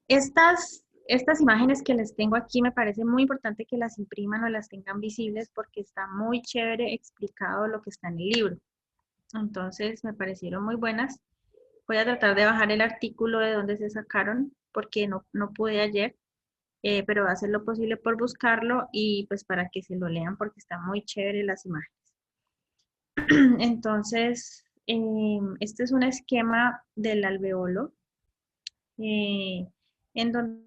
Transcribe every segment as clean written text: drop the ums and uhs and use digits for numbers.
Estas imágenes que les tengo aquí me parece muy importante que las impriman o las tengan visibles porque está muy chévere explicado lo que está en el libro. Entonces me parecieron muy buenas. Voy a tratar de bajar el artículo de donde se sacaron porque no pude ayer, pero voy a hacer lo posible por buscarlo y pues para que se lo lean porque está muy chévere las imágenes. Entonces, este es un esquema del alveolo eh, en donde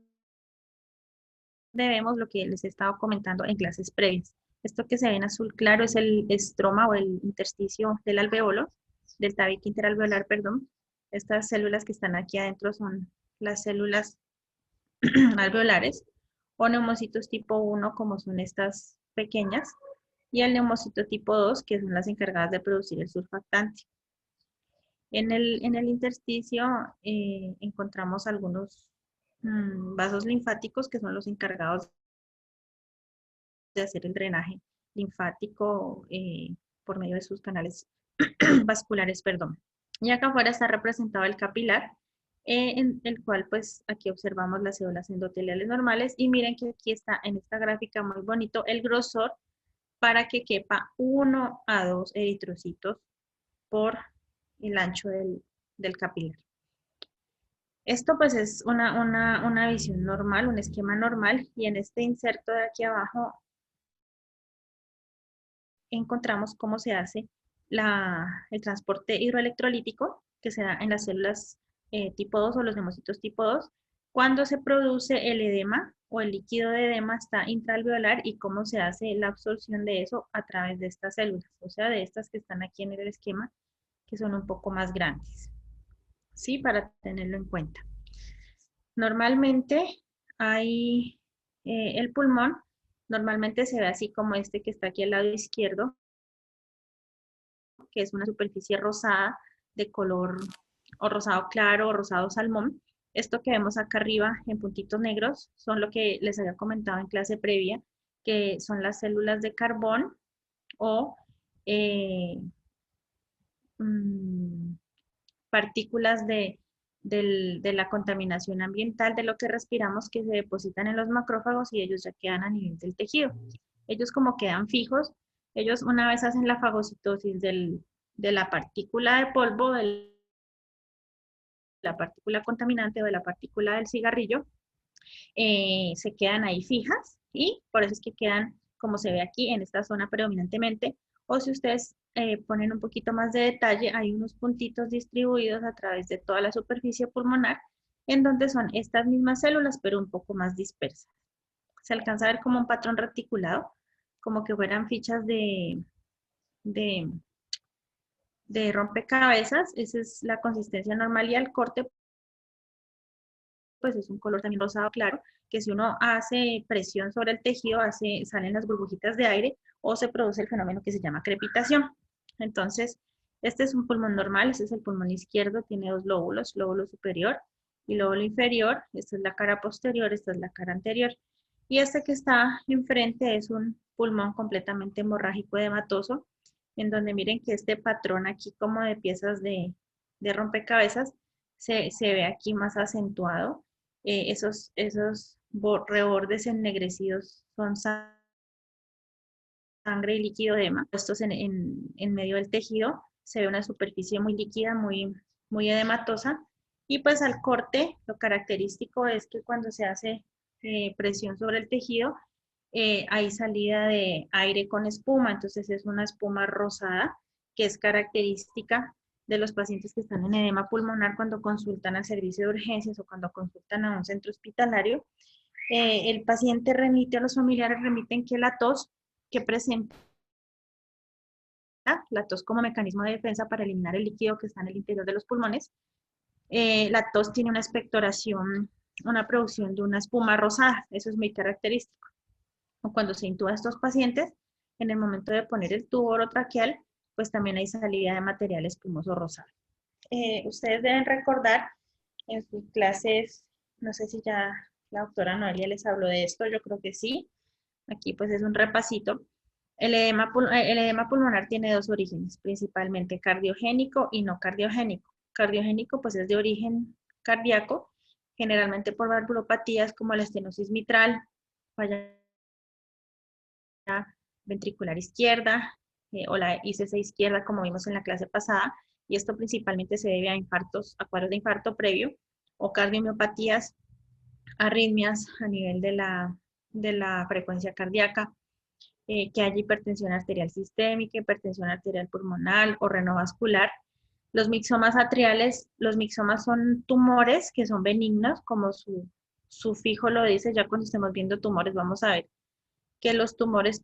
vemos lo que les he estado comentando en clases previas. Esto que se ve en azul claro es el estroma o el intersticio del alveolo, del tabique interalveolar, perdón. Estas células que están aquí adentro son las células alveolares o neumocitos tipo 1, como son estas pequeñas, y el neumocito tipo 2, que son las encargadas de producir el surfactante. En el intersticio encontramos algunos vasos linfáticos que son los encargados de hacer el drenaje linfático por medio de sus canales vasculares, perdón. Y acá afuera está representado el capilar, en el cual pues aquí observamos las células endoteliales normales y miren que aquí está en esta gráfica muy bonito el grosor para que quepa 1 a 2 eritrocitos por el ancho del capilar. Esto pues es una visión normal, un esquema normal, y en este inserto de aquí abajo encontramos cómo se hace el transporte hidroelectrolítico que se da en las células tipo 2 o los neumocitos tipo 2 cuando se produce el edema o el líquido de edema está intraalveolar y cómo se hace la absorción de eso a través de estas células, o sea, de estas que están aquí en el esquema, que son un poco más grandes, ¿sí? Para tenerlo en cuenta. Normalmente hay el pulmón, normalmente se ve así como este que está aquí al lado izquierdo, que es una superficie rosada de color o rosado claro o rosado salmón. Esto que vemos acá arriba en puntitos negros son lo que les había comentado en clase previa, que son las células de carbón o eh, mmm, partículas de la contaminación ambiental, de lo que respiramos, que se depositan en los macrófagos y ellos ya quedan a nivel del tejido. Ellos como quedan fijos, ellos una vez hacen la fagocitosis de la partícula de polvo, de la partícula contaminante o de la partícula del cigarrillo, se quedan ahí fijas y por eso es que quedan, como se ve aquí, en esta zona predominantemente. O si ustedes ponen un poquito más de detalle, hay unos puntitos distribuidos a través de toda la superficie pulmonar, en donde son estas mismas células, pero un poco más dispersas. Se alcanza a ver como un patrón reticulado, como que fueran fichas de, de rompecabezas. Esa es la consistencia normal y al corte pues es un color también rosado claro, que si uno hace presión sobre el tejido, salen las burbujitas de aire o se produce el fenómeno que se llama crepitación. Entonces, este es un pulmón normal, este es el pulmón izquierdo, tiene dos lóbulos, lóbulo superior y lóbulo inferior, esta es la cara posterior, esta es la cara anterior. Y este que está enfrente es un pulmón completamente hemorrágico edematoso, en donde miren que este patrón aquí como de piezas de rompecabezas se ve aquí más acentuado. Esos rebordes ennegrecidos son sangre y líquido edema, puestos en medio del tejido. Se ve una superficie muy líquida, muy edematosa. Y pues al corte, lo característico es que cuando se hace presión sobre el tejido, hay salida de aire con espuma, entonces es una espuma rosada que es característica de los pacientes que están en edema pulmonar cuando consultan al servicio de urgencias o cuando consultan a un centro hospitalario. El paciente remite, a los familiares remiten que la tos que presenta, la tos como mecanismo de defensa para eliminar el líquido que está en el interior de los pulmones, la tos tiene una expectoración, una producción de una espuma rosada, eso es muy característico. O cuando se intuba a estos pacientes, en el momento de poner el tubo orotraqueal, pues también hay salida de material espumoso rosado. Ustedes deben recordar en sus clases, no sé si ya la doctora Noelia les habló de esto, yo creo que sí. Aquí pues es un repasito. El edema pulmonar tiene dos orígenes, principalmente cardiogénico y no cardiogénico. Cardiogénico pues es de origen cardíaco generalmente por valvulopatías como la estenosis mitral, falla ventricular izquierda o la ICC izquierda, como vimos en la clase pasada, y esto principalmente se debe a infartos, a cuadros de infarto previo, o cardiomiopatías, arritmias a nivel de la frecuencia cardíaca, que haya hipertensión arterial sistémica, hipertensión arterial pulmonar o renovascular. Los mixomas atriales, los mixomas son tumores que son benignos, como su fijo lo dice. Ya cuando estemos viendo tumores vamos a ver que los tumores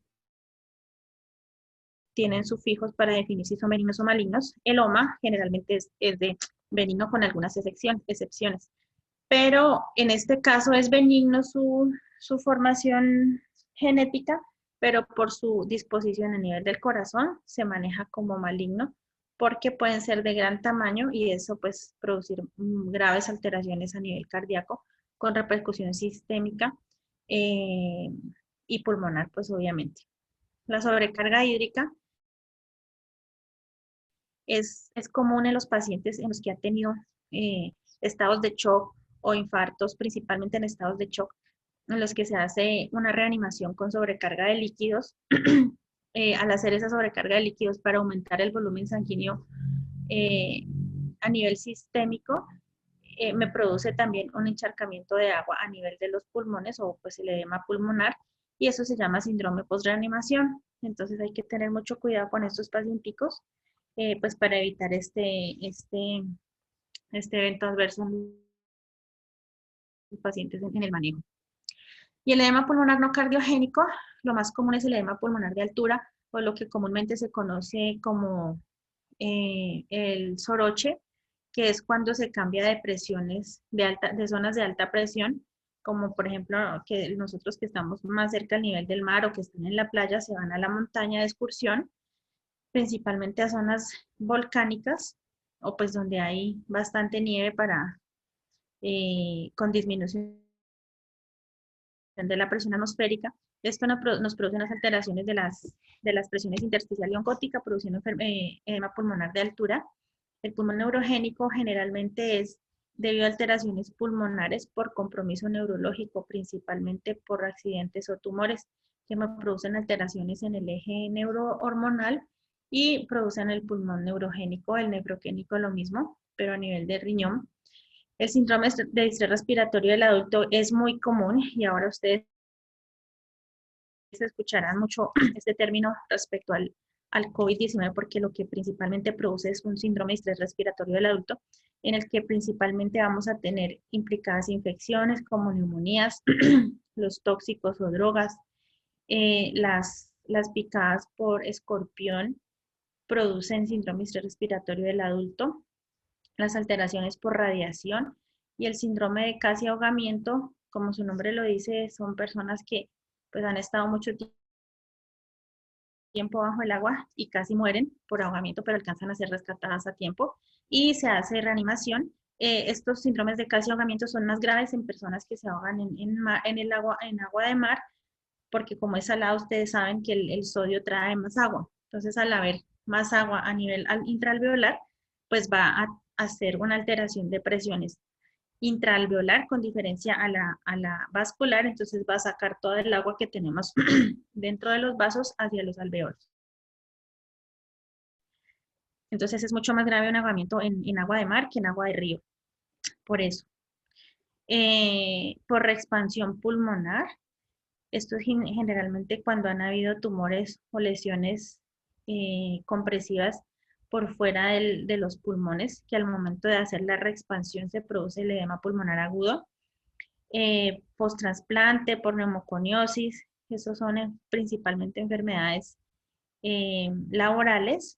tienen sufijos para definir si son benignos o malignos. El OMA generalmente es de benigno con algunas excepciones. Pero en este caso es benigno su formación genética, pero por su disposición a nivel del corazón se maneja como maligno porque pueden ser de gran tamaño y eso pues producir graves alteraciones a nivel cardíaco con repercusión sistémica y pulmonar pues obviamente. La sobrecarga hídrica es común en los pacientes en los que han tenido estados de shock o infartos, principalmente en estados de shock, en los que se hace una reanimación con sobrecarga de líquidos. Al hacer esa sobrecarga de líquidos para aumentar el volumen sanguíneo a nivel sistémico, me produce también un encharcamiento de agua a nivel de los pulmones o pues el edema pulmonar y eso se llama síndrome post-reanimación. Entonces hay que tener mucho cuidado con estos pacienticos pues para evitar este evento adverso en los pacientes en el manejo. Y el edema pulmonar no cardiogénico, lo más común es el edema pulmonar de altura o lo que comúnmente se conoce como el soroche, que es cuando se cambia de presiones de zonas de alta presión, como por ejemplo que nosotros que estamos más cerca al nivel del mar o que están en la playa se van a la montaña de excursión, principalmente a zonas volcánicas o pues donde hay bastante nieve con disminución de la presión atmosférica. Esto nos produce unas alteraciones de las presiones intersticial y oncótica, produciendo edema pulmonar de altura. El pulmón neurogénico generalmente es debido a alteraciones pulmonares por compromiso neurológico, principalmente por accidentes o tumores que me producen alteraciones en el eje neurohormonal y producen el pulmón neurogénico, el nefrogénico lo mismo, pero a nivel de riñón. El síndrome de distrés respiratorio del adulto es muy común y ahora ustedes escucharán mucho este término respecto al COVID-19 porque lo que principalmente produce es un síndrome de estrés respiratorio del adulto en el que principalmente vamos a tener implicadas infecciones como neumonías, los tóxicos o drogas, las picadas por escorpión producen síndrome de estrés respiratorio del adulto, las alteraciones por radiación y el síndrome de casi ahogamiento, como su nombre lo dice, son personas que pues han estado mucho tiempo bajo el agua y casi mueren por ahogamiento, pero alcanzan a ser rescatadas a tiempo y se hace reanimación. Estos síndromes de casi ahogamiento son más graves en personas que se ahogan en agua de mar, porque como es salado, ustedes saben que el sodio trae más agua. Entonces, al haber más agua a nivel intraalveolar, pues va a hacer una alteración de presiones intraalveolar con diferencia a la vascular, entonces va a sacar toda el agua que tenemos dentro de los vasos hacia los alveolos. Entonces es mucho más grave un ahogamiento en agua de mar que en agua de río, por eso. Por reexpansión pulmonar, esto es generalmente cuando han habido tumores o lesiones compresivas por fuera de los pulmones, que al momento de hacer la reexpansión se produce el edema pulmonar agudo. Post-trasplante, por neumoconiosis, esos son principalmente enfermedades laborales,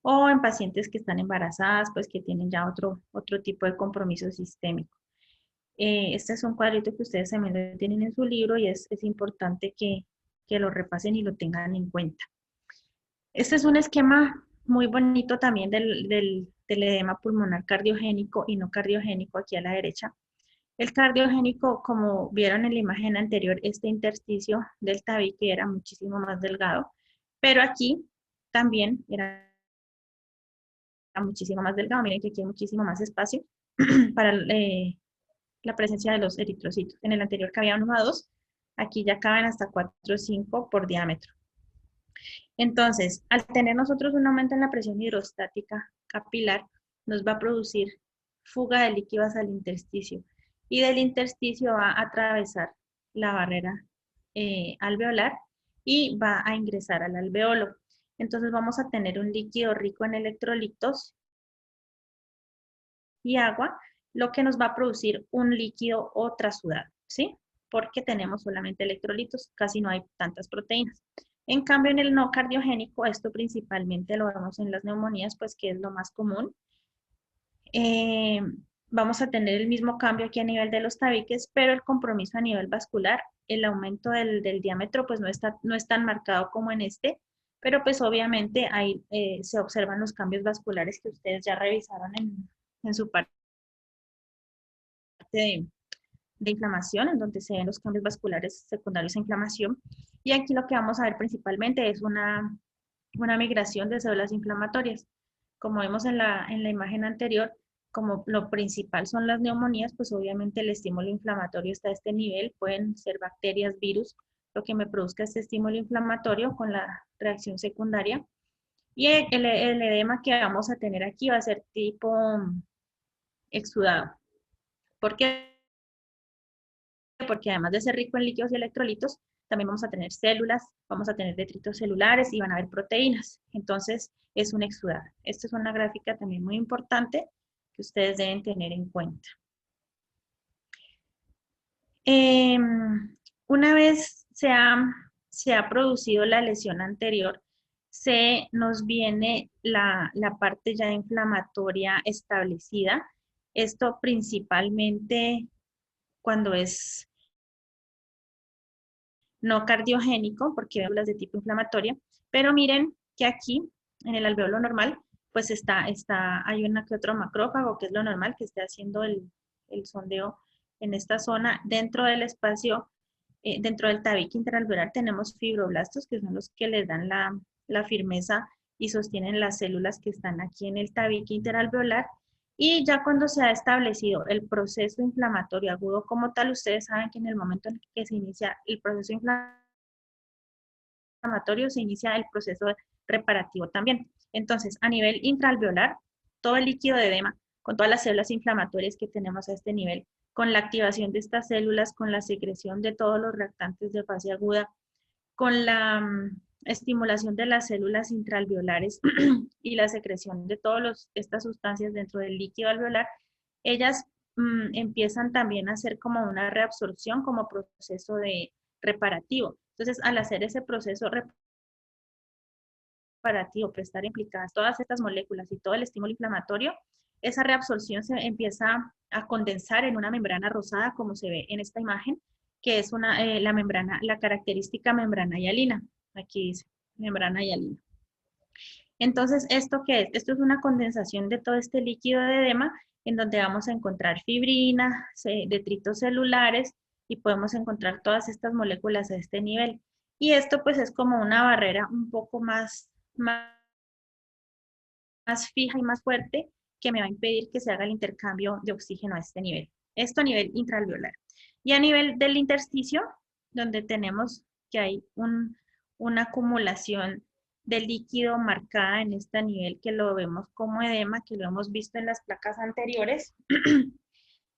o en pacientes que están embarazadas, pues que tienen ya otro tipo de compromiso sistémico. Este es un cuadrito que ustedes también lo tienen en su libro y es importante que lo repasen y lo tengan en cuenta. Este es un esquema muy bonito también del edema pulmonar cardiogénico y no cardiogénico aquí a la derecha. El cardiogénico, como vieron en la imagen anterior, este intersticio del tabique era muchísimo más delgado, pero aquí también era muchísimo más delgado. Miren que aquí hay muchísimo más espacio para la presencia de los eritrocitos. En el anterior cabían 1 a 2, aquí ya caben hasta 4 o 5 por diámetro. Entonces, al tener nosotros un aumento en la presión hidrostática capilar, nos va a producir fuga de líquidos al intersticio. Y del intersticio va a atravesar la barrera alveolar y va a ingresar al alveolo. Entonces vamos a tener un líquido rico en electrolitos y agua, lo que nos va a producir un líquido o trasudado, ¿sí? Porque tenemos solamente electrolitos, casi no hay tantas proteínas. En cambio, en el no cardiogénico, esto principalmente lo vemos en las neumonías, pues que es lo más común. Eh, Vamos a tener el mismo cambio aquí a nivel de los tabiques, pero el compromiso a nivel vascular, el aumento del diámetro, pues no es tan marcado como en este, pero pues obviamente ahí se observan los cambios vasculares que ustedes ya revisaron en su parte de inflamación, en donde se ven los cambios vasculares secundarios a inflamación. Y aquí lo que vamos a ver principalmente es una migración de células inflamatorias. Como vemos en la imagen anterior, como lo principal son las neumonías, pues obviamente el estímulo inflamatorio está a este nivel, pueden ser bacterias, virus, lo que me produzca este estímulo inflamatorio con la reacción secundaria. Y el edema que vamos a tener aquí va a ser tipo exudado. ¿Por qué? Porque además de ser rico en líquidos y electrolitos, también vamos a tener células, vamos a tener detritos celulares y van a haber proteínas. Entonces, es un exudado. Esta es una gráfica también muy importante que ustedes deben tener en cuenta. Una vez se ha producido la lesión anterior, se nos viene la parte ya inflamatoria establecida. Esto principalmente cuando es no cardiogénico, porque células de tipo inflamatoria, pero miren que aquí, en el alveolo normal, pues hay una que otro macrófago, que es lo normal, que esté haciendo el sondeo en esta zona. Dentro del espacio, dentro del tabique interalveolar tenemos fibroblastos, que son los que les dan la firmeza y sostienen las células que están aquí en el tabique interalveolar. Y ya cuando se ha establecido el proceso inflamatorio agudo como tal, ustedes saben que en el momento en que se inicia el proceso inflamatorio, se inicia el proceso reparativo también. Entonces, a nivel intraalveolar, todo el líquido de edema, con todas las células inflamatorias que tenemos a este nivel, con la activación de estas células, con la secreción de todos los reactantes de fase aguda, con la estimulación de las células intraalveolares y la secreción de todas estas sustancias dentro del líquido alveolar, ellas empiezan también a hacer como una reabsorción como proceso de reparativo. Entonces, al hacer ese proceso reparativo, pues estar implicadas todas estas moléculas y todo el estímulo inflamatorio, esa reabsorción se empieza a condensar en una membrana rosada, como se ve en esta imagen, que es la membrana, la característica membrana hialina. Aquí dice membrana hialina. Entonces, ¿esto qué es? Esto es una condensación de todo este líquido de edema en donde vamos a encontrar fibrina, detritos celulares y podemos encontrar todas estas moléculas a este nivel. Y esto pues es como una barrera un poco más fija y más fuerte que me va a impedir que se haga el intercambio de oxígeno a este nivel. Esto a nivel intraalveolar. Y a nivel del intersticio, donde tenemos que hay una acumulación de líquido marcada en este nivel que lo vemos como edema, que lo hemos visto en las placas anteriores,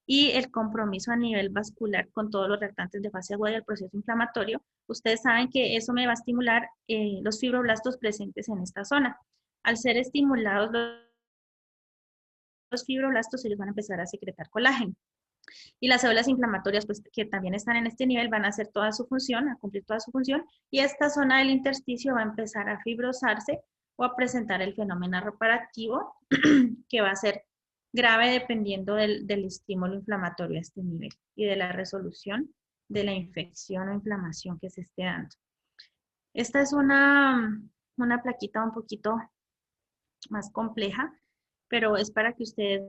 y el compromiso a nivel vascular con todos los reactantes de fase aguda y el proceso inflamatorio, ustedes saben que eso me va a estimular los fibroblastos presentes en esta zona. Al ser estimulados los fibroblastos, ellos van a empezar a secretar colágeno. Y las células inflamatorias, pues que también están en este nivel, van a hacer toda su función, a cumplir toda su función, y esta zona del intersticio va a empezar a fibrosarse o a presentar el fenómeno reparativo, que va a ser grave dependiendo del estímulo inflamatorio a este nivel y de la resolución de la infección o inflamación que se esté dando. Esta es una plaquita un poquito más compleja, pero es para que ustedes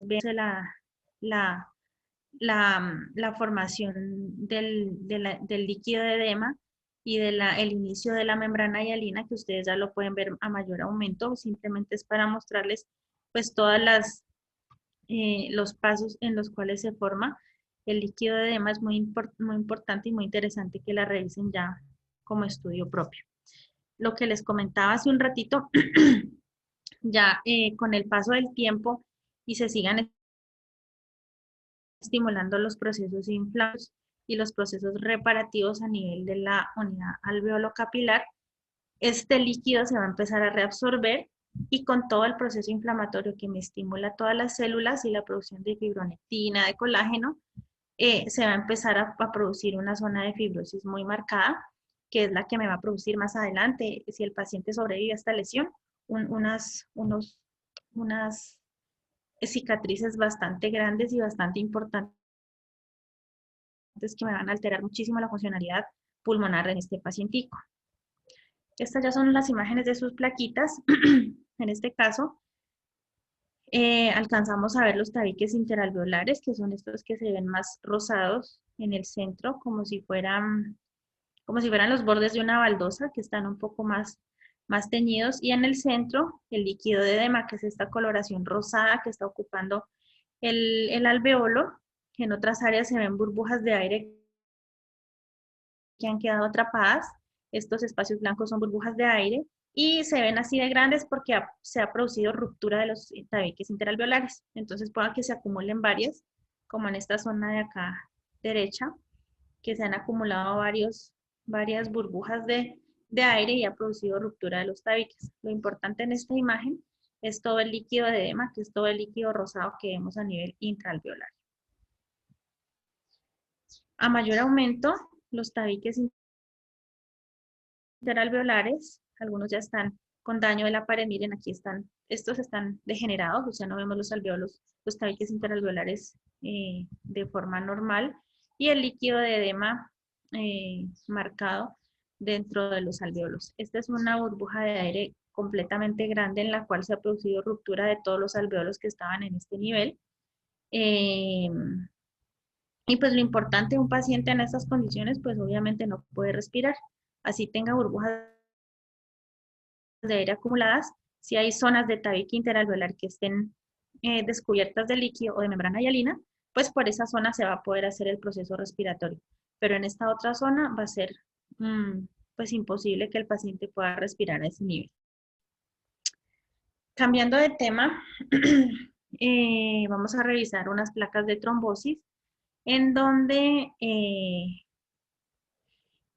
vean la formación del líquido de edema y el inicio de la membrana hialina, que ustedes ya lo pueden ver a mayor aumento. Simplemente es para mostrarles pues todas los pasos en los cuales se forma el líquido de edema. Es muy importante y muy interesante que la revisen ya como estudio propio. Lo que les comentaba hace un ratito, ya con el paso del tiempo y se sigan estimulando los procesos inflamatorios y los procesos reparativos a nivel de la unidad alveolo-capilar, este líquido se va a empezar a reabsorber y con todo el proceso inflamatorio que me estimula todas las células y la producción de fibronectina, de colágeno, se va a empezar a producir una zona de fibrosis muy marcada, que es la que me va a producir más adelante, si el paciente sobrevive a esta lesión, unas cicatrices bastante grandes y bastante importantes que me van a alterar muchísimo la funcionalidad pulmonar en este pacientico. Estas ya son las imágenes de sus plaquitas. En este caso, alcanzamos a ver los tabiques interalveolares, que son estos que se ven más rosados en el centro, como si fueran los bordes de una baldosa, que están un poco más teñidos. Y en el centro, el líquido de edema, que es esta coloración rosada que está ocupando el alveolo. En otras áreas se ven burbujas de aire que han quedado atrapadas. Estos espacios blancos son burbujas de aire y se ven así de grandes porque se ha producido ruptura de los tabiques interalveolares. Entonces pueda que se acumulen varias, como en esta zona de acá derecha, que se han acumulado varias burbujas de aire y ha producido ruptura de los tabiques. Lo importante en esta imagen es todo el líquido de edema, que es todo el líquido rosado que vemos a nivel intraalveolar. A mayor aumento, los tabiques interalveolares, algunos ya están con daño de la pared. Miren, aquí estos están degenerados, o sea, no vemos los alveolos, los tabiques interalveolares de forma normal, y el líquido de edema marcado dentro de los alveolos. Esta es una burbuja de aire completamente grande en la cual se ha producido ruptura de todos los alveolos que estaban en este nivel. Y pues lo importante de un paciente en estas condiciones, pues obviamente no puede respirar. Así tenga burbujas de aire acumuladas, si hay zonas de tabique interalveolar que estén descubiertas de líquido o de membrana hialina, pues por esa zona se va a poder hacer el proceso respiratorio. Pero en esta otra zona va a ser pues imposible que el paciente pueda respirar a ese nivel. Cambiando de tema, vamos a revisar unas placas de trombosis en donde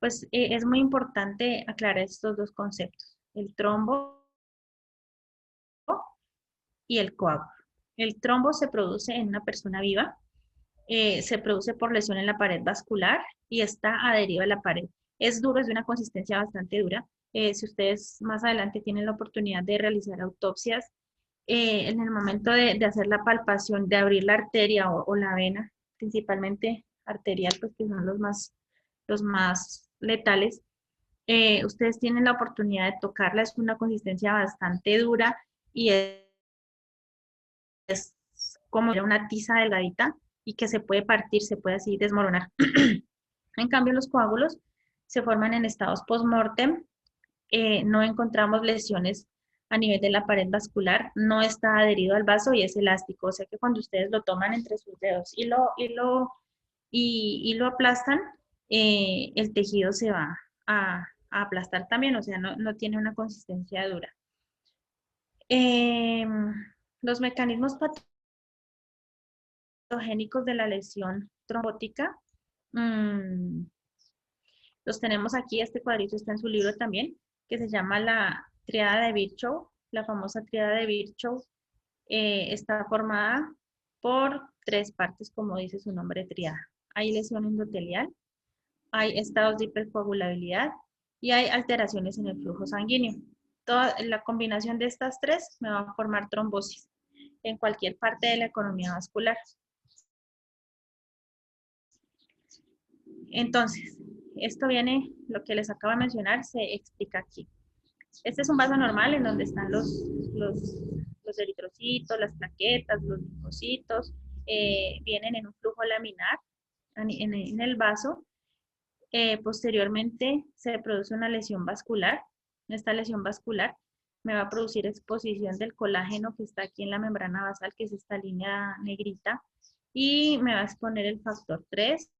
es muy importante aclarar estos dos conceptos, el trombo y el coágulo. El trombo se produce en una persona viva, se produce por lesión en la pared vascular y está adherido a la pared. Es duro, es de una consistencia bastante dura. Si ustedes más adelante tienen la oportunidad de realizar autopsias, en el momento de hacer la palpación, de abrir la arteria o la vena, principalmente arterial, pues que son los más letales, ustedes tienen la oportunidad de tocarla. Es una consistencia bastante dura y es como una tiza delgadita y que se puede partir, se puede así desmoronar. En cambio, los coágulos se forman en estados post-mortem. No encontramos lesiones a nivel de la pared vascular, no está adherido al vaso y es elástico. O sea que cuando ustedes lo toman entre sus dedos y lo aplastan, el tejido se va a aplastar también, o sea, no tiene una consistencia dura. Los mecanismos patogénicos de la lesión trombótica, los tenemos aquí. Este cuadrito está en su libro también, que se llama la triada de Virchow. La famosa triada de Virchow está formada por tres partes, como dice su nombre, triada. Hay lesión endotelial, hay estados de hipercoagulabilidad y hay alteraciones en el flujo sanguíneo. Toda la combinación de estas tres me va a formar trombosis en cualquier parte de la economía vascular. Entonces, esto viene, lo que les acabo de mencionar, se explica aquí. Este es un vaso normal en donde están los eritrocitos, las plaquetas, los linfocitos, vienen en un flujo laminar en el vaso. posteriormente se produce una lesión vascular. Esta lesión vascular me va a producir exposición del colágeno que está aquí en la membrana basal, que es esta línea negrita, y me va a exponer el factor 3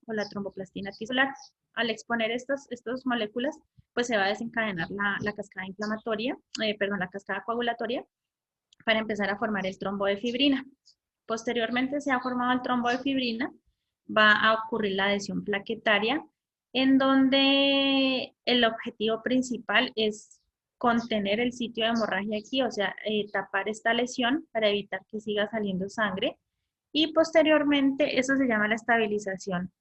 o la tromboplastina tisular. Al exponer estas moléculas, pues se va a desencadenar la cascada inflamatoria, perdón, la cascada coagulatoria, para empezar a formar el trombo de fibrina. Posteriormente se ha formado el trombo de fibrina, va a ocurrir la adhesión plaquetaria, en donde el objetivo principal es contener el sitio de hemorragia aquí, o sea, tapar esta lesión para evitar que siga saliendo sangre. Y posteriormente, eso se llama la estabilización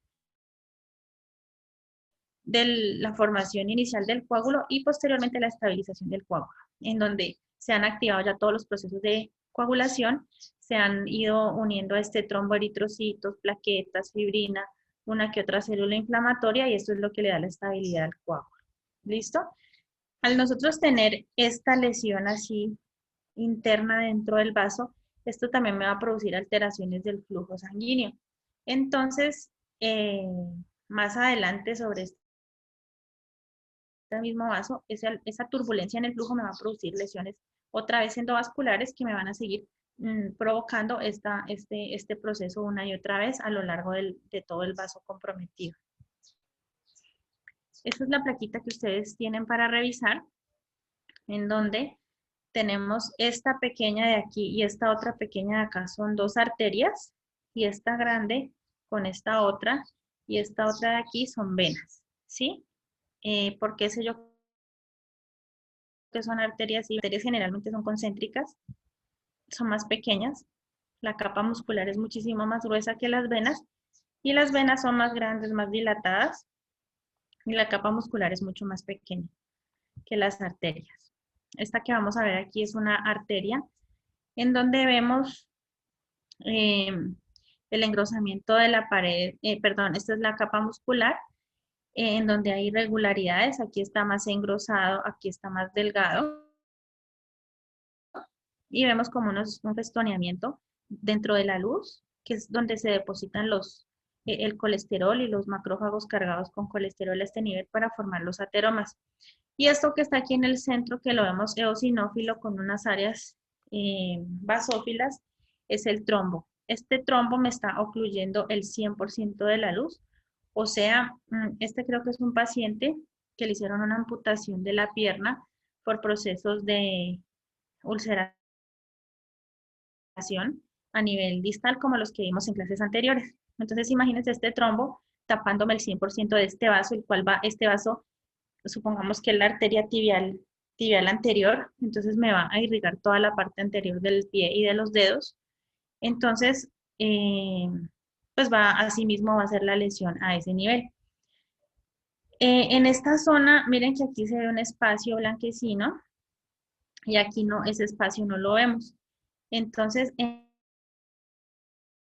de la formación inicial del coágulo y posteriormente la estabilización del coágulo, en donde se han activado ya todos los procesos de coagulación, se han ido uniendo a este trombo eritrocitos, plaquetas, fibrina, una que otra célula inflamatoria y esto es lo que le da la estabilidad al coágulo. ¿Listo? Al nosotros tener esta lesión así interna dentro del vaso, esto también me va a producir alteraciones del flujo sanguíneo. Entonces, más adelante sobre este mismo vaso, esa turbulencia en el flujo me va a producir lesiones otra vez endovasculares que me van a seguir provocando este proceso una y otra vez a lo largo de todo el vaso comprometido. Esta es la plaquita que ustedes tienen para revisar, en donde tenemos esta pequeña de aquí y esta otra pequeña de acá, son dos arterias, y esta grande con esta otra, y esta otra de aquí son venas, ¿sí? ¿Por qué sé yo que son arterias? Y arterias generalmente son concéntricas, son más pequeñas, la capa muscular es muchísimo más gruesa que las venas, y las venas son más grandes, más dilatadas, y la capa muscular es mucho más pequeña que las arterias. Esta que vamos a ver aquí es una arteria, en donde vemos el engrosamiento de la pared, perdón, esta es la capa muscular, en donde hay irregularidades, aquí está más engrosado, aquí está más delgado, y vemos como un festoneamiento dentro de la luz, que es donde se depositan el colesterol y los macrófagos cargados con colesterol a este nivel para formar los ateromas. Y esto que está aquí en el centro, que lo vemos eosinófilo con unas áreas basófilas, es el trombo. Este trombo me está ocluyendo el 100% de la luz. O sea, este creo que es un paciente que le hicieron una amputación de la pierna por procesos de ulceración a nivel distal como los que vimos en clases anteriores. Entonces, imagínense este trombo tapándome el 100% de este vaso, el cual va, este vaso, supongamos que es la arteria tibial anterior, entonces me va a irrigar toda la parte anterior del pie y de los dedos. Entonces, pues asimismo va a ser la lesión a ese nivel. En esta zona, miren que aquí se ve un espacio blanquecino y aquí no, ese espacio no lo vemos. Entonces, en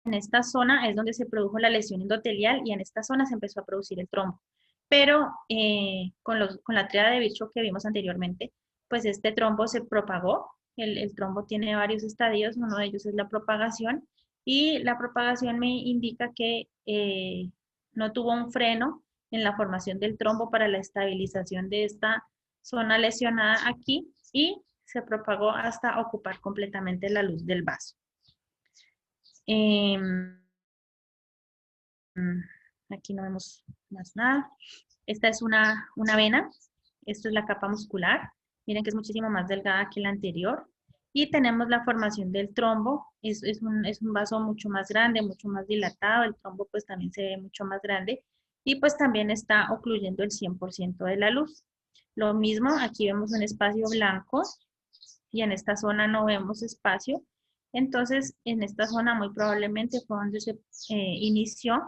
esta zona es donde se produjo la lesión endotelial y en esta zona se empezó a producir el trombo. Pero con la triada de Virchow que vimos anteriormente, pues este trombo se propagó. El trombo tiene varios estadios, uno de ellos es la propagación y la propagación me indica que no tuvo un freno en la formación del trombo para la estabilización de esta zona lesionada aquí y se propagó hasta ocupar completamente la luz del vaso. Aquí no vemos más nada. Esta es una vena. Esto es la capa muscular. Miren que es muchísimo más delgada que la anterior. Y tenemos la formación del trombo. Es un vaso mucho más grande, mucho más dilatado. El trombo pues también se ve mucho más grande. Y pues también está ocluyendo el 100% de la luz. Lo mismo, aquí vemos un espacio blanco y en esta zona no vemos espacio. Entonces, en esta zona muy probablemente fue donde se inició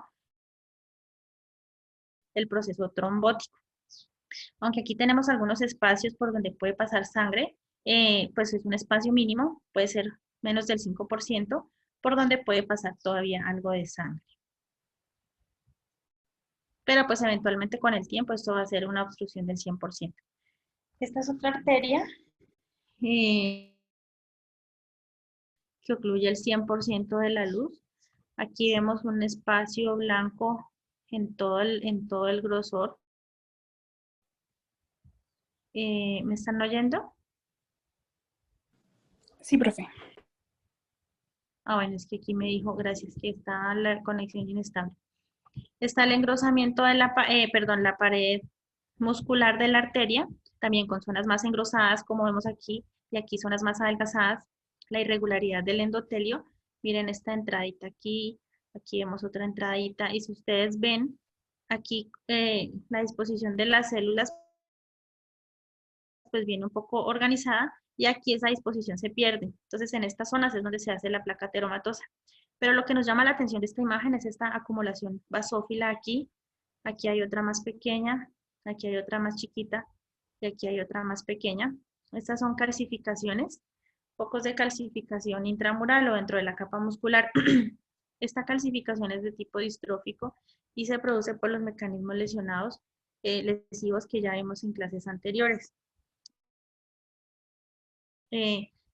el proceso trombótico. Aunque aquí tenemos algunos espacios por donde puede pasar sangre, pues es un espacio mínimo, puede ser menos del 5%, por donde puede pasar todavía algo de sangre. Pero pues eventualmente con el tiempo esto va a ser una obstrucción del 100%. Esta es otra arteria que ocluye el 100% de la luz. Aquí vemos un espacio blanco en todo el grosor. ¿Me están oyendo? Sí, profe. Ah, bueno, es que aquí me dijo, gracias, que está la conexión inestable. Está el engrosamiento de perdón, la pared muscular de la arteria, también con zonas más engrosadas, como vemos aquí, y aquí zonas más adelgazadas, la irregularidad del endotelio. Miren esta entradita aquí, aquí vemos otra entradita, y si ustedes ven, aquí la disposición de las células, pues viene un poco organizada, y aquí esa disposición se pierde. Entonces, en estas zonas es donde se hace la placa teromatosa. Pero lo que nos llama la atención de esta imagen es esta acumulación basófila aquí. Aquí hay otra más pequeña, aquí hay otra más chiquita y aquí hay otra más pequeña. Estas son calcificaciones, focos de calcificación intramural o dentro de la capa muscular. Esta calcificación es de tipo distrófico y se produce por los mecanismos lesionados lesivos que ya vimos en clases anteriores.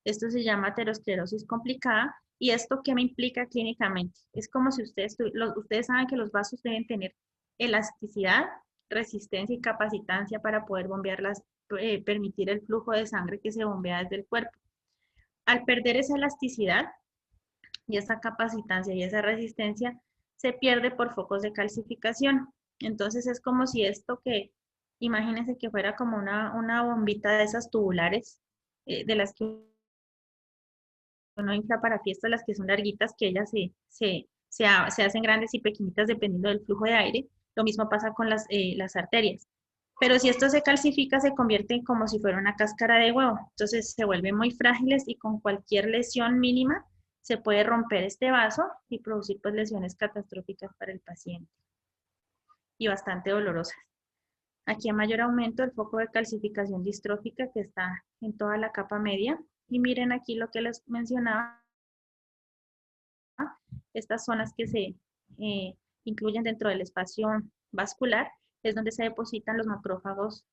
Esto se llama aterosclerosis complicada. ¿Y esto qué me implica clínicamente? Es como si ustedes saben que los vasos deben tener elasticidad, resistencia y capacitancia para poder permitir el flujo de sangre que se bombea desde el cuerpo. Al perder esa elasticidad y esa capacitancia y esa resistencia, se pierde por focos de calcificación. Entonces es como si imagínense que fuera como una bombita de esas tubulares, de las que uno infla para fiestas, las que son larguitas, que ellas se hacen grandes y pequeñitas dependiendo del flujo de aire. Lo mismo pasa con las arterias. Pero si esto se calcifica, se convierte como si fuera una cáscara de huevo. Entonces se vuelven muy frágiles y con cualquier lesión mínima se puede romper este vaso y producir pues lesiones catastróficas para el paciente y bastante dolorosas. Aquí a mayor aumento el foco de calcificación distrófica que está en toda la capa media. Y miren aquí lo que les mencionaba, estas zonas que se incluyen dentro del espacio vascular, es donde se depositan los macrófagos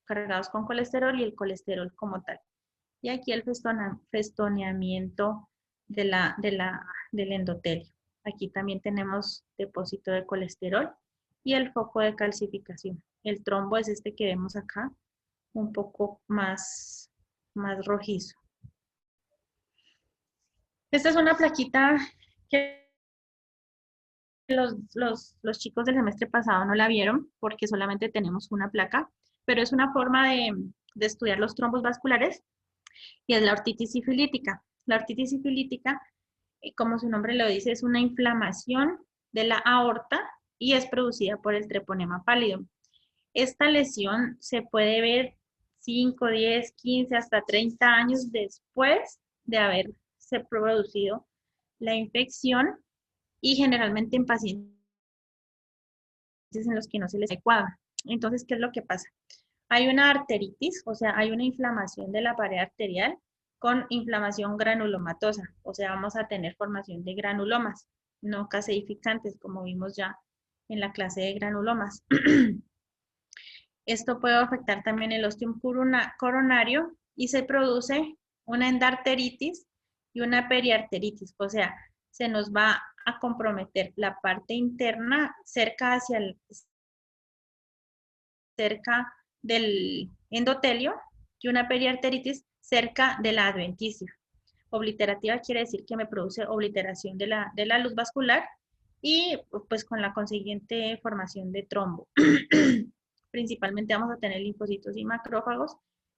cargados con colesterol y el colesterol como tal. Y aquí el festoneamiento del endotelio. Aquí también tenemos depósito de colesterol y el foco de calcificación. El trombo es este que vemos acá, un poco más rojizo. Esta es una plaquita que los chicos del semestre pasado no la vieron porque solamente tenemos una placa, pero es una forma de estudiar los trombos vasculares y es la ortitis sifilítica. La ortitis sifilítica, como su nombre lo dice, es una inflamación de la aorta y es producida por el treponema pálido. Esta lesión se puede ver 5, 10, 15, hasta 30 años después de haberse producido la infección y generalmente en pacientes en los que no se les adecuaba. Entonces, ¿qué es lo que pasa? Hay una arteritis, o sea, hay una inflamación de la pared arterial con inflamación granulomatosa, o sea, vamos a tener formación de granulomas, no caseificantes, como vimos ya en la clase de granulomas. Esto puede afectar también el ostium coronario y se produce una endarteritis y una periarteritis, o sea, se nos va a comprometer la parte interna cerca del endotelio y una periarteritis cerca de la adventicia. Obliterativa quiere decir que me produce obliteración de la luz vascular y pues con la consiguiente formación de trombo. Principalmente vamos a tener linfocitos y macrófagos,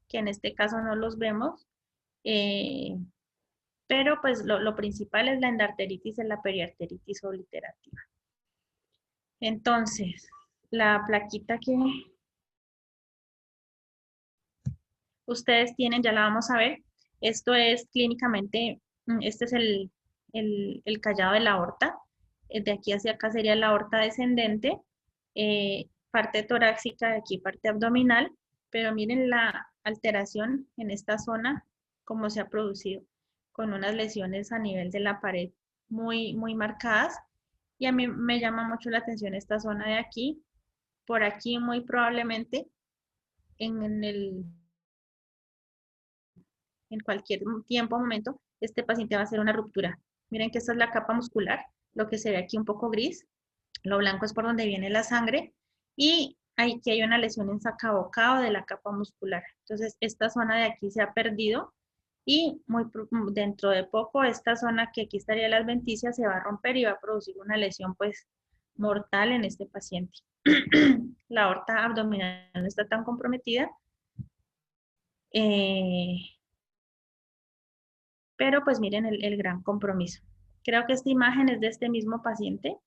que en este caso no los vemos, eh, pero pues lo principal es la endarteritis y la periarteritis obliterativa. Entonces, la plaquita que ustedes tienen, ya la vamos a ver. Esto es clínicamente, este es el callado de la aorta. De aquí hacia acá sería la aorta descendente, parte torácica, de aquí parte abdominal, pero miren la alteración en esta zona, cómo se ha producido, con unas lesiones a nivel de la pared muy marcadas. Y a mí me llama mucho la atención esta zona de aquí. Por aquí muy probablemente en el en cualquier tiempo o momento, este paciente va a hacer una ruptura. Miren que esta es la capa muscular, lo que se ve aquí un poco gris. Lo blanco es por donde viene la sangre y aquí hay una lesión en sacabocado de la capa muscular. Entonces, esta zona de aquí se ha perdido y dentro de poco esta zona que aquí estaría la adventicia se va a romper y va a producir una lesión pues mortal en este paciente. La aorta abdominal no está tan comprometida, eh, pero pues miren el gran compromiso. Creo que esta imagen es de este mismo paciente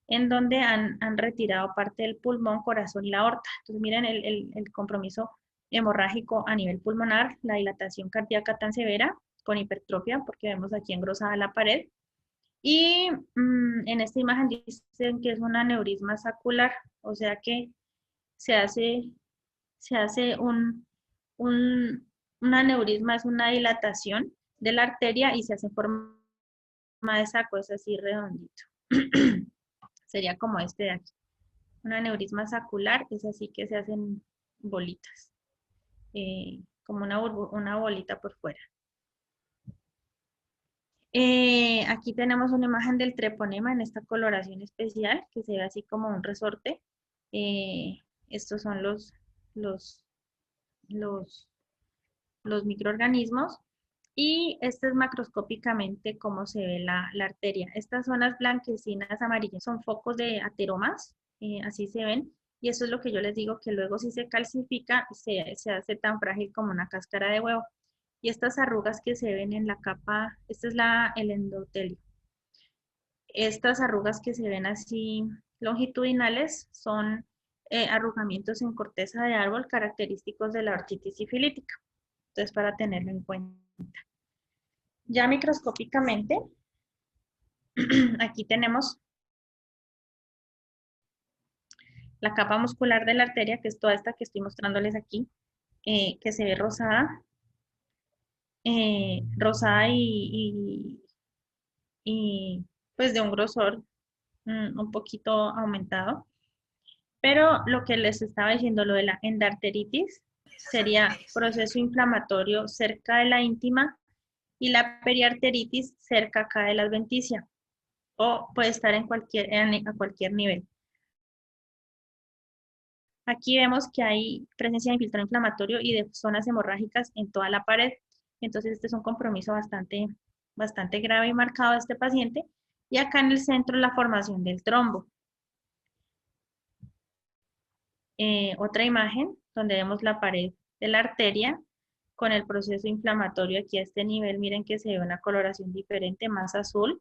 en donde han retirado parte del pulmón, corazón y la aorta. Entonces miren el compromiso hemorrágico a nivel pulmonar, la dilatación cardíaca tan severa con hipertrofia, porque vemos aquí engrosada la pared. Y en esta imagen dicen que es un aneurisma saccular, o sea que se hace, se hace un aneurisma, es una dilatación de la arteria y se hace en forma de saco, es así redondito. Sería como este de aquí. Un aneurisma saccular es así que se hacen bolitas, como una bolita por fuera. Aquí tenemos una imagen del treponema en esta coloración especial que se ve así como un resorte. Estos son los, los, los microorganismos y este es macroscópicamente cómo se ve la arteria. Estas zonas blanquecinas amarillas son focos de ateromas, así se ven, y eso es lo que yo les digo, que luego si se calcifica se hace tan frágil como una cáscara de huevo. Y estas arrugas que se ven en la capa, este es el endotelio. Estas arrugas que se ven así longitudinales son arrugamientos en corteza de árbol característicos de la ortitis sifilítica. Entonces, para tenerlo en cuenta. Ya microscópicamente, aquí tenemos la capa muscular de la arteria, que es toda esta que estoy mostrándoles aquí, que se ve rosada, rosada y, pues de un grosor un poquito aumentado. Pero lo que les estaba diciendo, lo de la endarteritis, sería proceso inflamatorio cerca de la íntima y la periarteritis cerca acá de la adventicia, o puede estar a cualquier nivel. Aquí vemos que hay presencia de infiltrado inflamatorio y de zonas hemorrágicas en toda la pared. Entonces, este es un compromiso bastante grave y marcado de este paciente. Y acá en el centro, la formación del trombo. Otra imagen donde vemos la pared de la arteria con el proceso inflamatorio aquí a este nivel. Miren que se ve una coloración diferente, más azul,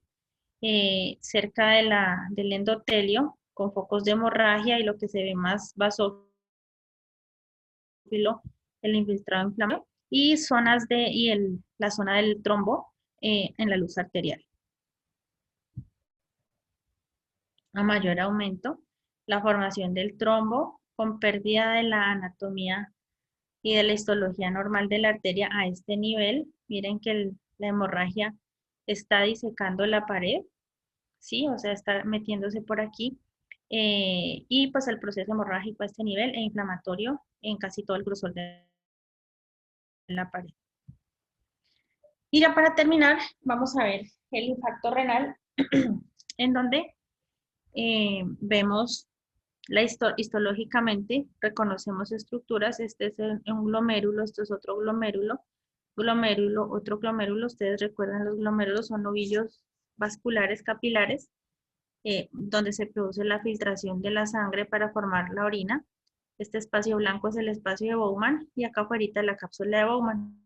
cerca del endotelio, con focos de hemorragia y lo que se ve más basófilo, el infiltrado inflamatorio, y la zona del trombo en la luz arterial. A mayor aumento, la formación del trombo con pérdida de la anatomía y de la histología normal de la arteria a este nivel. Miren que la hemorragia está disecando la pared, ¿sí? O sea, está metiéndose por aquí. Y pues el proceso hemorrágico a este nivel e inflamatorio en casi todo el grosor de la pared. Y ya para terminar, vamos a ver el infarto renal, en donde vemos histológicamente, reconocemos estructuras. Este es un glomérulo, esto es otro glomérulo, otro glomérulo. Ustedes recuerdan, los glomérulos son ovillos vasculares capilares, donde se produce la filtración de la sangre para formar la orina. Este espacio blanco es el espacio de Bowman y acá afuera la cápsula de Bowman.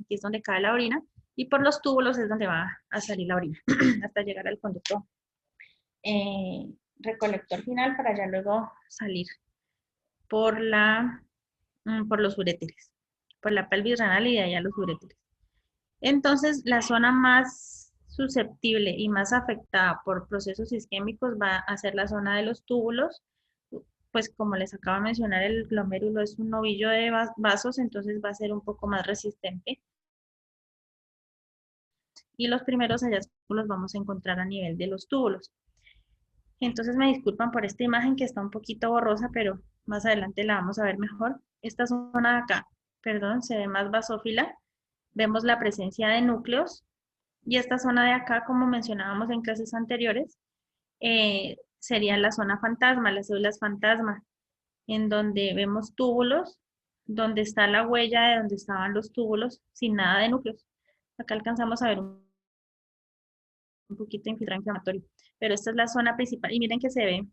Aquí es donde cae la orina y por los túbulos es donde va a salir la orina hasta llegar al conducto recolector final para ya luego salir por los uréteres, por la pelvis renal y de allá los uréteres. Entonces, la zona más susceptible y más afectada por procesos isquémicos va a ser la zona de los túbulos. Pues como les acabo de mencionar, el glomérulo es un ovillo de vasos, entonces va a ser un poco más resistente. Y los primeros hallazgos los vamos a encontrar a nivel de los túbulos. Entonces me disculpan por esta imagen que está un poquito borrosa, pero más adelante la vamos a ver mejor. Esta zona de acá, perdón, se ve más basófila. Vemos la presencia de núcleos. Y esta zona de acá, como mencionábamos en clases anteriores, sería la zona fantasma, las células fantasma, en donde vemos túbulos, donde está la huella de donde estaban los túbulos, sin nada de núcleos. Acá alcanzamos a ver un poquito de infiltrado inflamatorio, pero esta es la zona principal, y miren que se ve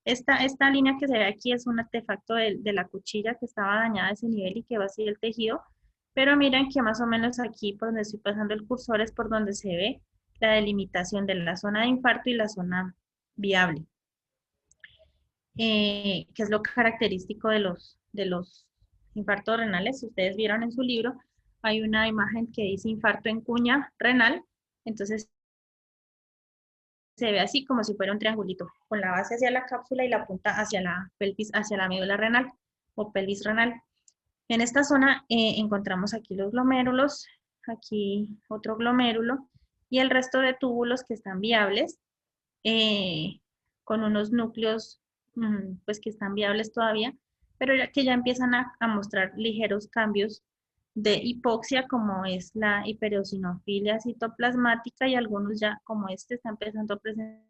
esta línea que se ve aquí es un artefacto de la cuchilla que estaba dañada a ese nivel y que va así el tejido, pero miren que más o menos aquí por donde estoy pasando el cursor es por donde se ve la delimitación de la zona de infarto y la zona viable, que es lo característico de los infartos renales. Si ustedes vieron en su libro, hay una imagen que dice infarto en cuña renal, entonces se ve así como si fuera un triangulito, con la base hacia la cápsula y la punta hacia la pelvis, hacia la médula renal o pelvis renal. En esta zona encontramos aquí los glomérulos, aquí otro glomérulo y el resto de túbulos que están viables, con unos núcleos pues que están viables todavía, pero que ya empiezan a mostrar ligeros cambios de hipoxia, como es la hipereosinofilia citoplasmática, y algunos ya, como este, está empezando a presentar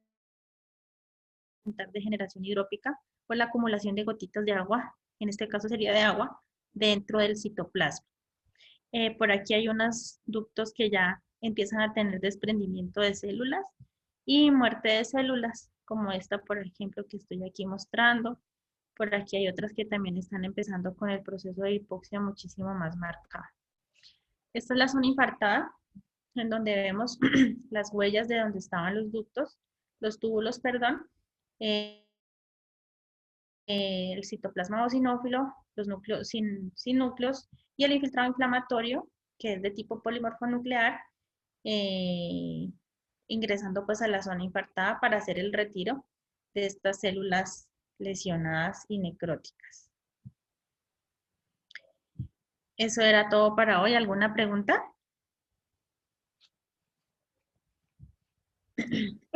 degeneración hidrópica por la acumulación de gotitas de agua, en este caso sería de agua, dentro del citoplasma. Por aquí hay unos ductos que ya empiezan a tener desprendimiento de células y muerte de células, como esta, por ejemplo, que estoy aquí mostrando. Por aquí hay otras que también están empezando con el proceso de hipoxia muchísimo más marcado. Esta es la zona infartada, en donde vemos las huellas de donde estaban los ductos, los túbulos, perdón, el citoplasma eosinófilo, los núcleos sin núcleos, y el infiltrado inflamatorio, que es de tipo polimorfonuclear, eh, ingresando pues a la zona infartada para hacer el retiro de estas células lesionadas y necróticas. Eso era todo para hoy. ¿Alguna pregunta?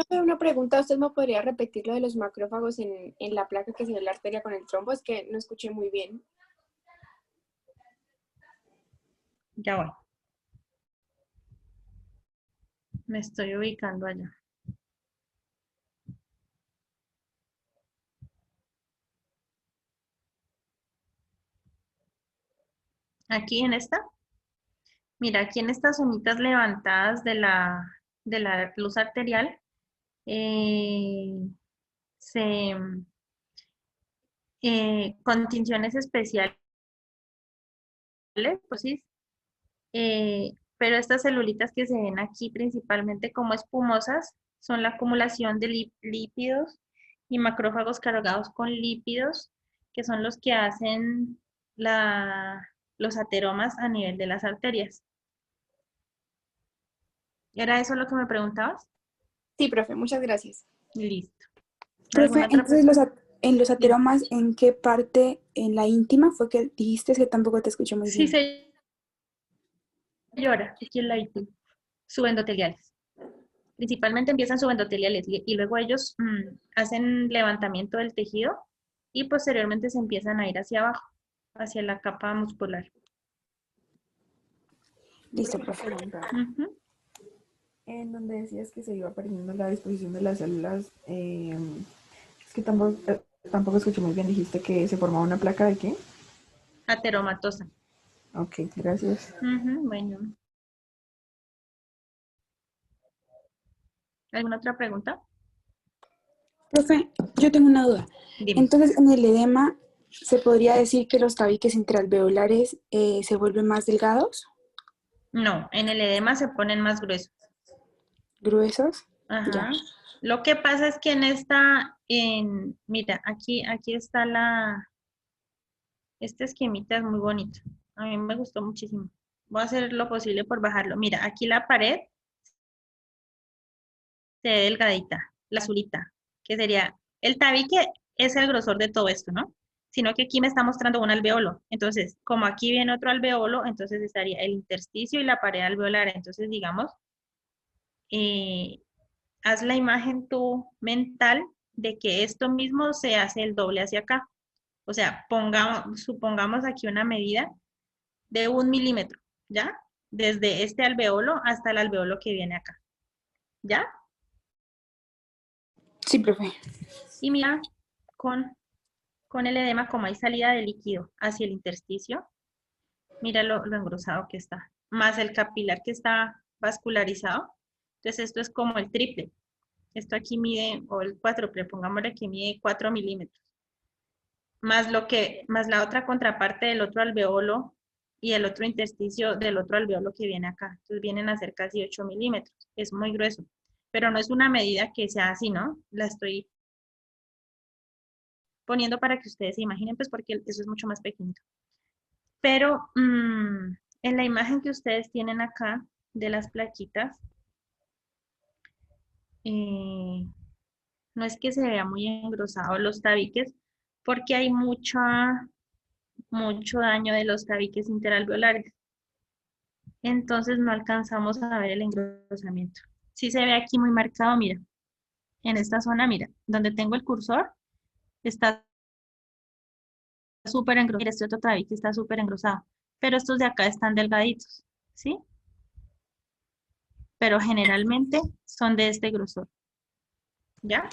Una pregunta, ¿usted me podría repetir lo de los macrófagos en la placa que se ve en la arteria con el trombo? Es que no escuché muy bien. Ya voy. Me estoy ubicando allá. Aquí en esta. Mira, aquí en estas zonitas levantadas de la luz arterial, eh, se, con tinciones especiales, pues sí, pero estas celulitas que se ven aquí principalmente como espumosas son la acumulación de lípidos y macrófagos cargados con lípidos, que son los que hacen los ateromas a nivel de las arterias. ¿Era eso lo que me preguntabas? Sí, profe, muchas gracias. Listo. Profe, ¿Alguna otra entonces pregunta? en los Dime. ateromas, ¿en qué parte en la íntima fue que dijiste? Es que tampoco te escuché muy Sí bien. se llora, aquí en la ITU, subendoteliales. Principalmente empiezan subendoteliales y luego ellos hacen levantamiento del tejido y posteriormente se empiezan a ir hacia abajo, hacia la capa muscular. Listo, profe. Ujú. En donde decías que se iba perdiendo la disposición de las células, es que tampoco escuché muy bien, dijiste que se formaba una placa de qué. Ateromatosa. Ok, gracias. Bueno. ¿Alguna otra pregunta? Profe, yo tengo una duda. Dime. Entonces, en el edema, ¿se podría decir que los tabiques intraalveolares se vuelven más delgados, No, en el edema se ponen más gruesos. gruesos? Ya. Ajá. Lo que pasa es que en esta, mira, aquí está este esquemita es muy bonito. A mí me gustó muchísimo. Voy a hacer lo posible por bajarlo. Mira, aquí la pared se ve delgadita, la azulita, que sería, el tabique es el grosor de todo esto, ¿no? Sino que aquí me está mostrando un alveolo. Entonces, como aquí viene otro alveolo, entonces estaría el intersticio y la pared alveolar. Entonces, digamos, eh, haz la imagen tú mental de que esto mismo se hace el doble hacia acá. O sea, supongamos aquí una medida de 1 milímetro, ¿ya? Desde este alveolo hasta el alveolo que viene acá, ¿ya? Sí, profe. Y mira con el edema como hay salida de líquido hacia el intersticio, mira lo engrosado que está, más el capilar que está vascularizado. Entonces esto es como el triple. Esto aquí mide, o el cuádruple, pongámosle que mide 4 milímetros. Más la otra contraparte del otro alveolo y el otro intersticio del otro alveolo que viene acá. Entonces vienen a ser casi 8 milímetros. Es muy grueso. Pero no es una medida que sea así, ¿no? La estoy poniendo para que ustedes se imaginen, pues porque eso es mucho más pequeñito. Pero en la imagen que ustedes tienen acá de las plaquitas, no es que se vea muy engrosado los tabiques, porque hay mucho daño de los tabiques interalveolares. Entonces no alcanzamos a ver el engrosamiento. Sí se ve aquí muy marcado, mira, en esta zona, mira, donde tengo el cursor, está súper engrosado. Mira, este otro tabique está súper engrosado, pero estos de acá están delgaditos, ¿sí? Pero generalmente son de este grosor, ¿ya?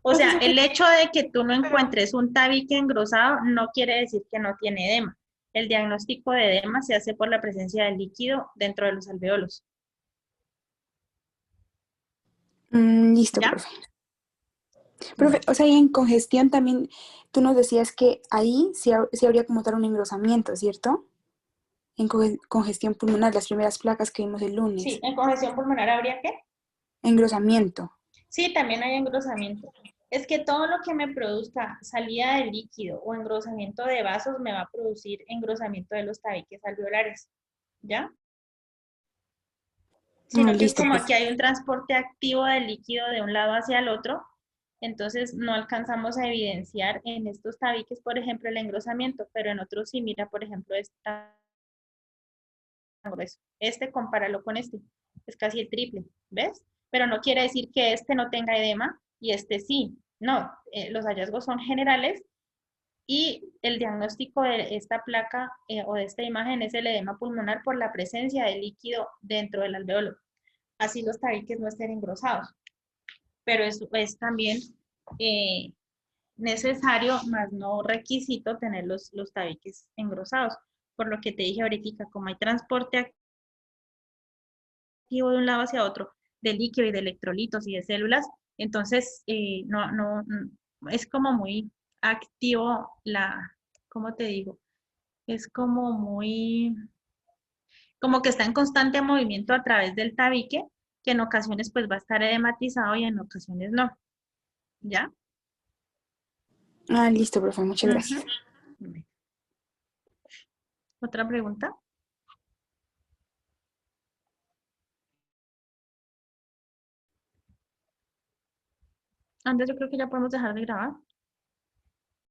O sea, el hecho de que tú no encuentres un tabique engrosado no quiere decir que no tiene edema. El diagnóstico de edema se hace por la presencia del líquido dentro de los alveolos, Listo, ¿ya? profe. Profe, Bueno. o sea, y en congestión también, tú nos decías que ahí sí habría como tal un engrosamiento, ¿cierto? En congestión pulmonar, las primeras placas que vimos el Sí, lunes. en congestión pulmonar habría que. Engrosamiento. Sí, también hay engrosamiento. Es que todo lo que me produzca salida de líquido o engrosamiento de vasos me va a producir engrosamiento de los tabiques alveolares, ¿ya? Sino que es Listo, como profe. que hay un transporte activo del líquido de un lado hacia el otro, entonces no alcanzamos a evidenciar en estos tabiques, por ejemplo, el engrosamiento, pero en otros sí, mira, por ejemplo, está grueso. Este, compáralo con este, es casi el triple, ¿ves? Pero no quiere decir que este no tenga edema y este sí. No, los hallazgos son generales y el diagnóstico de esta placa o de esta imagen es el edema pulmonar por la presencia de líquido dentro del alveolo. Así los tabiques no estén engrosados, pero es también eh, necesario, más no requisito, tener los tabiques engrosados. Por lo que te dije ahorita, como hay transporte de un lado hacia otro de líquido y de electrolitos y de células, entonces es como muy activo ¿cómo te digo? Es como que está en constante movimiento a través del tabique, que en ocasiones pues va a estar edematizado y en ocasiones no, ¿ya? Listo, profe, muchas gracias. ¿Otra pregunta? Antes yo creo que ya podemos dejar de grabar.